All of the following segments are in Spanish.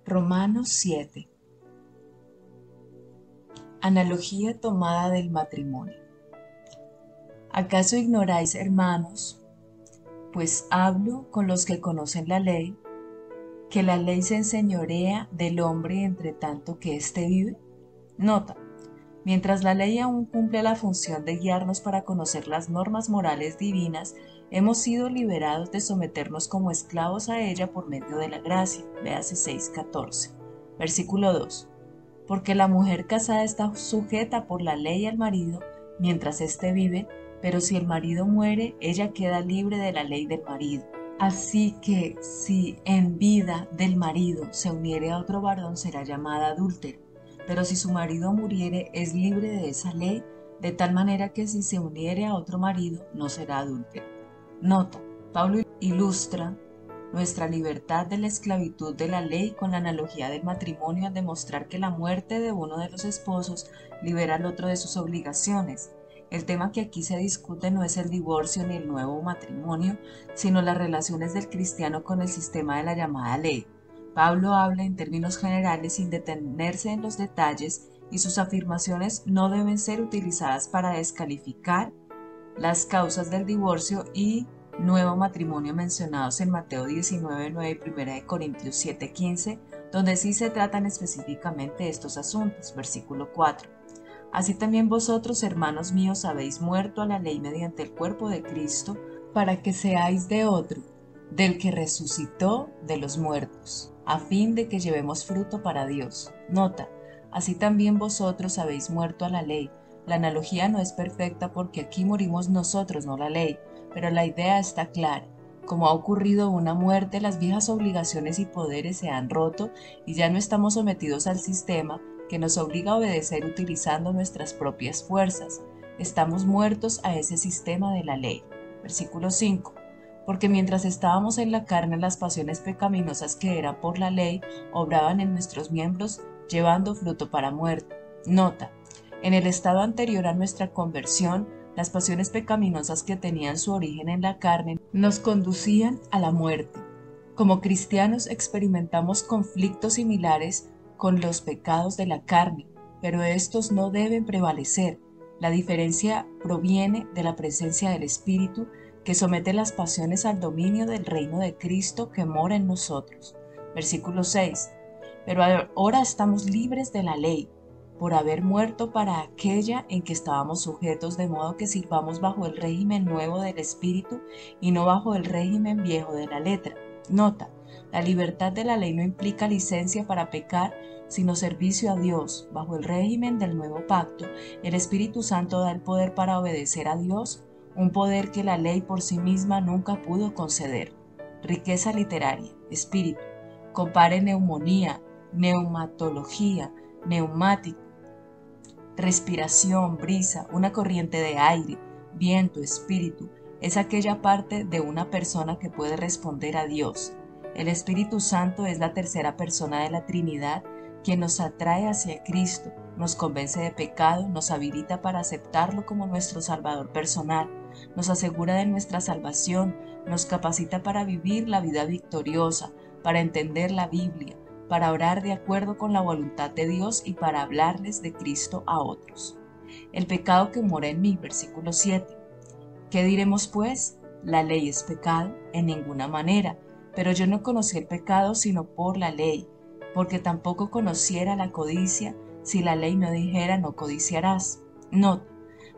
Romanos 7. Analogía tomada del matrimonio. ¿Acaso ignoráis, hermanos, pues hablo con los que conocen la ley, que la ley se enseñorea del hombre entre tanto que éste vive? Nota: mientras la ley aún cumple la función de guiarnos para conocer las normas morales divinas, hemos sido liberados de someternos como esclavos a ella por medio de la gracia. Véase 6:14. Versículo 2. Porque la mujer casada está sujeta por la ley al marido mientras éste vive, pero si el marido muere, ella queda libre de la ley del marido. Así que si en vida del marido se uniere a otro varón, será llamada adúltera. Pero si su marido muriere, es libre de esa ley, de tal manera que si se uniere a otro marido, no será adúltera. Nota: Pablo ilustra nuestra libertad de la esclavitud de la ley con la analogía del matrimonio al demostrar que la muerte de uno de los esposos libera al otro de sus obligaciones. El tema que aquí se discute no es el divorcio ni el nuevo matrimonio, sino las relaciones del cristiano con el sistema de la llamada ley. Pablo habla en términos generales sin detenerse en los detalles, y sus afirmaciones no deben ser utilizadas para descalificar las causas del divorcio y nuevo matrimonio mencionados en Mateo 19:9 y 1 Corintios 7:15, donde sí se tratan específicamente estos asuntos. Versículo 4. Así también vosotros, hermanos míos, habéis muerto a la ley mediante el cuerpo de Cristo, para que seáis de otro, del que resucitó de los muertos, a fin de que llevemos fruto para Dios. Nota: así también vosotros habéis muerto a la ley. La analogía no es perfecta porque aquí morimos nosotros, no la ley, pero la idea está clara. Como ha ocurrido una muerte, las viejas obligaciones y poderes se han roto y ya no estamos sometidos al sistema que nos obliga a obedecer utilizando nuestras propias fuerzas. Estamos muertos a ese sistema de la ley. Versículo 5. Porque mientras estábamos en la carne, las pasiones pecaminosas que eran por la ley obraban en nuestros miembros, llevando fruto para muerte. Nota: en el estado anterior a nuestra conversión, las pasiones pecaminosas que tenían su origen en la carne nos conducían a la muerte. Como cristianos experimentamos conflictos similares con los pecados de la carne, pero estos no deben prevalecer. La diferencia proviene de la presencia del Espíritu, que somete las pasiones al dominio del reino de Cristo que mora en nosotros. Versículo 6. Pero ahora estamos libres de la ley, por haber muerto para aquella en que estábamos sujetos, de modo que sirvamos bajo el régimen nuevo del Espíritu y no bajo el régimen viejo de la letra. Nota: la libertad de la ley no implica licencia para pecar, sino servicio a Dios. Bajo el régimen del nuevo pacto, el Espíritu Santo da el poder para obedecer a Dios, un poder que la ley por sí misma nunca pudo conceder. Riqueza literaria. Espíritu. Compare neumonía, neumatología, neumático, respiración, brisa, una corriente de aire, viento, espíritu. Es aquella parte de una persona que puede responder a Dios. El Espíritu Santo es la tercera persona de la Trinidad, quien nos atrae hacia Cristo, nos convence de pecado, nos habilita para aceptarlo como nuestro Salvador personal, nos asegura de nuestra salvación, nos capacita para vivir la vida victoriosa, para entender la Biblia, para orar de acuerdo con la voluntad de Dios y para hablarles de Cristo a otros. El pecado que mora en mí, versículo 7. ¿Qué diremos pues? ¿La ley es pecado? En ninguna manera. Pero yo no conocí el pecado sino por la ley, porque tampoco conociera la codicia si la ley no dijera no codiciarás. Nota: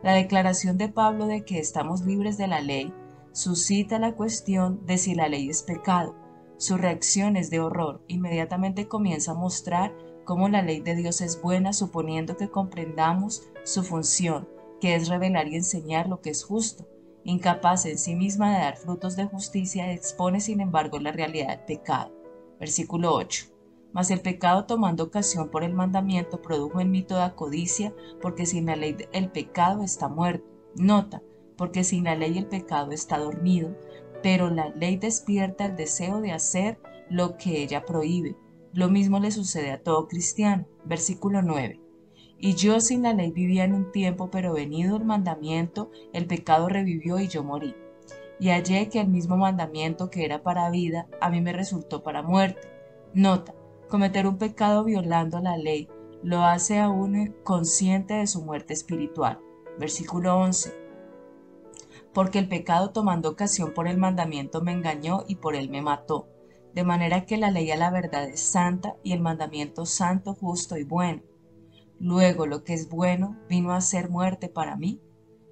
la declaración de Pablo de que estamos libres de la ley suscita la cuestión de si la ley es pecado. Su reacción es de horror. Inmediatamente comienza a mostrar cómo la ley de Dios es buena, suponiendo que comprendamos su función, que es revelar y enseñar lo que es justo. Incapaz en sí misma de dar frutos de justicia, expone sin embargo la realidad del pecado. Versículo 8. Mas el pecado, tomando ocasión por el mandamiento, produjo en mí toda codicia, porque sin la ley el pecado está muerto. Nota: porque sin la ley el pecado está dormido, pero la ley despierta el deseo de hacer lo que ella prohíbe. Lo mismo le sucede a todo cristiano. Versículo 9. Y yo sin la ley vivía en un tiempo, pero venido el mandamiento, el pecado revivió y yo morí. Y hallé que el mismo mandamiento que era para vida, a mí me resultó para muerte. Nota: Cometer un pecado violando la ley lo hace a uno consciente de su muerte espiritual. Versículo 11. Porque el pecado tomando ocasión por el mandamiento me engañó y por él me mató. De manera que la ley a la verdad es santa y el mandamiento santo, justo y bueno. Luego lo que es bueno vino a ser muerte para mí,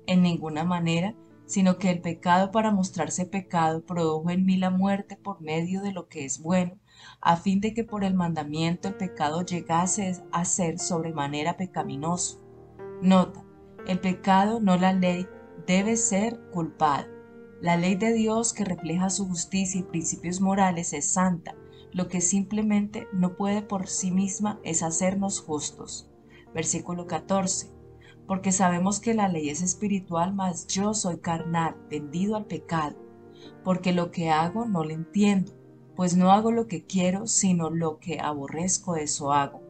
en ninguna manera, sino que el pecado para mostrarse pecado produjo en mí la muerte por medio de lo que es bueno, a fin de que por el mandamiento el pecado llegase a ser sobremanera pecaminoso. Nota, el pecado, no la ley, debe ser culpado. La ley de Dios que refleja su justicia y principios morales es santa, lo que simplemente no puede por sí misma es hacernos justos. Versículo 14. Porque sabemos que la ley es espiritual, mas yo soy carnal, vendido al pecado. Porque lo que hago no lo entiendo, pues no hago lo que quiero, sino lo que aborrezco, eso hago.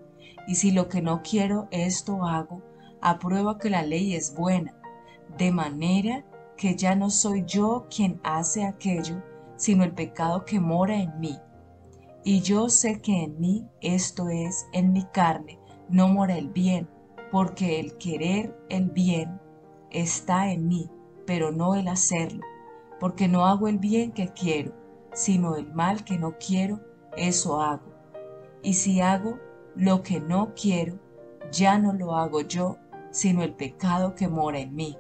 Y si lo que no quiero, esto hago, apruebo que la ley es buena, de manera que ya no soy yo quien hace aquello, sino el pecado que mora en mí. Y yo sé que en mí, esto es, en mi carne, no mora el bien, porque el querer el bien está en mí, pero no el hacerlo, porque no hago el bien que quiero, sino el mal que no quiero, eso hago. Y si hago lo que no quiero, ya no lo hago yo, sino el pecado que mora en mí.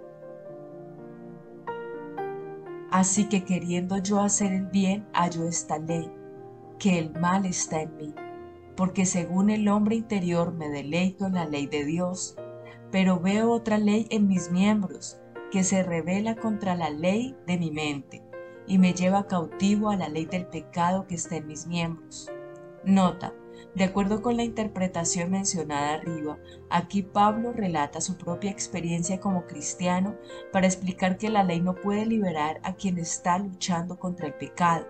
Así que queriendo yo hacer el bien, hallo esta ley, que el mal está en mí, porque según el hombre interior me deleito en la ley de Dios, pero veo otra ley en mis miembros, que se rebela contra la ley de mi mente, y me lleva cautivo a la ley del pecado que está en mis miembros. Nota, de acuerdo con la interpretación mencionada arriba, aquí Pablo relata su propia experiencia como cristiano para explicar que la ley no puede liberar a quien está luchando contra el pecado.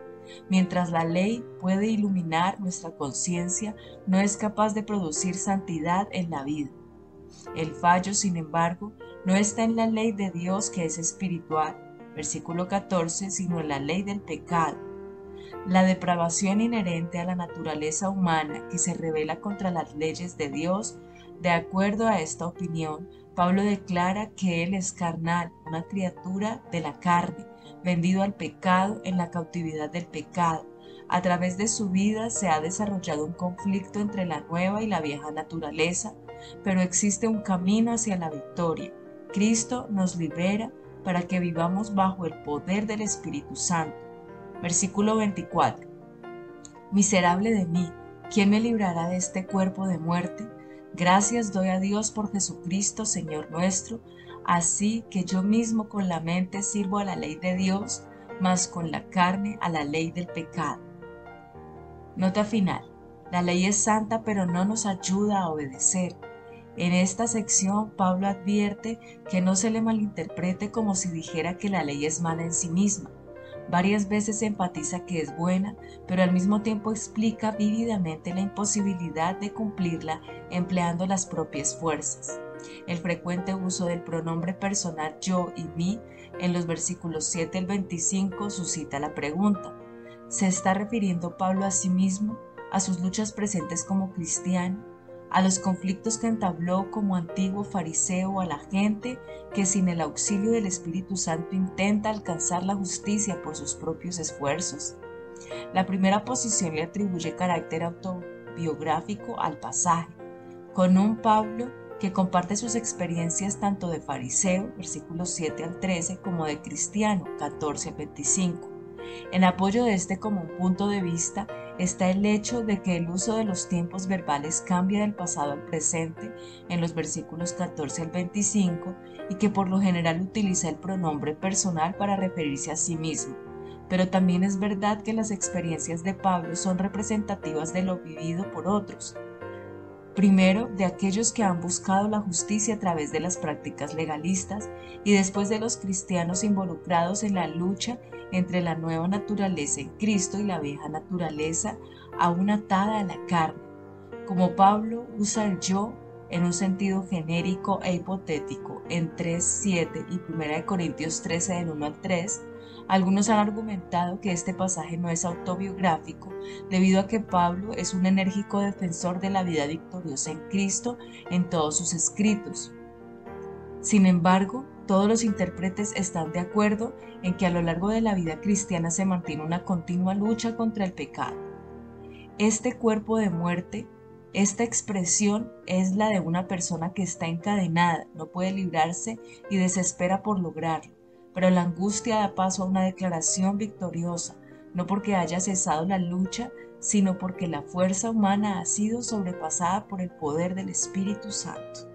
Mientras la ley puede iluminar nuestra conciencia, no es capaz de producir santidad en la vida. El fallo, sin embargo, no está en la ley de Dios que es espiritual, versículo 14, sino en la ley del pecado. La depravación inherente a la naturaleza humana que se rebela contra las leyes de Dios. De acuerdo a esta opinión, Pablo declara que él es carnal, una criatura de la carne, vendido al pecado en la cautividad del pecado. A través de su vida se ha desarrollado un conflicto entre la nueva y la vieja naturaleza, pero existe un camino hacia la victoria. Cristo nos libera para que vivamos bajo el poder del Espíritu Santo. Versículo 24. Miserable de mí, ¿quién me librará de este cuerpo de muerte? Gracias doy a Dios por Jesucristo, Señor nuestro. Así que yo mismo con la mente sirvo a la ley de Dios, mas con la carne a la ley del pecado. Nota final. La ley es santa, pero no nos ayuda a obedecer. En esta sección, Pablo advierte que no se le malinterprete como si dijera que la ley es mala en sí misma. Varias veces enfatiza que es buena, pero al mismo tiempo explica vívidamente la imposibilidad de cumplirla empleando las propias fuerzas. El frecuente uso del pronombre personal yo y mí en los versículos 7 al 25 suscita la pregunta: ¿se está refiriendo Pablo a sí mismo, a sus luchas presentes como cristiano, a los conflictos que entabló como antiguo fariseo, a la gente que sin el auxilio del Espíritu Santo intenta alcanzar la justicia por sus propios esfuerzos? La primera posición le atribuye carácter autobiográfico al pasaje, con un Pablo que comparte sus experiencias tanto de fariseo, versículos 7 al 13, como de cristiano, 14 al 25. En apoyo de este como punto de vista está el hecho de que el uso de los tiempos verbales cambia del pasado al presente en los versículos 14 al 25 y que por lo general utiliza el pronombre personal para referirse a sí mismo. Pero también es verdad que las experiencias de Pablo son representativas de lo vivido por otros. Primero, de aquellos que han buscado la justicia a través de las prácticas legalistas, y después de los cristianos involucrados en la lucha entre la nueva naturaleza en Cristo y la vieja naturaleza aún atada a la carne. Como Pablo usa el yo en un sentido genérico e hipotético en 3:7 y 1 Corintios 13 del 1 al 3, Algunos han argumentado que este pasaje no es autobiográfico debido a que Pablo es un enérgico defensor de la vida victoriosa en Cristo en todos sus escritos. Sin embargo, todos los intérpretes están de acuerdo en que a lo largo de la vida cristiana se mantiene una continua lucha contra el pecado. Este cuerpo de muerte, esta expresión es la de una persona que está encadenada, no puede librarse y desespera por lograrlo, pero la angustia da paso a una declaración victoriosa, no porque haya cesado la lucha, sino porque la fuerza humana ha sido sobrepasada por el poder del Espíritu Santo.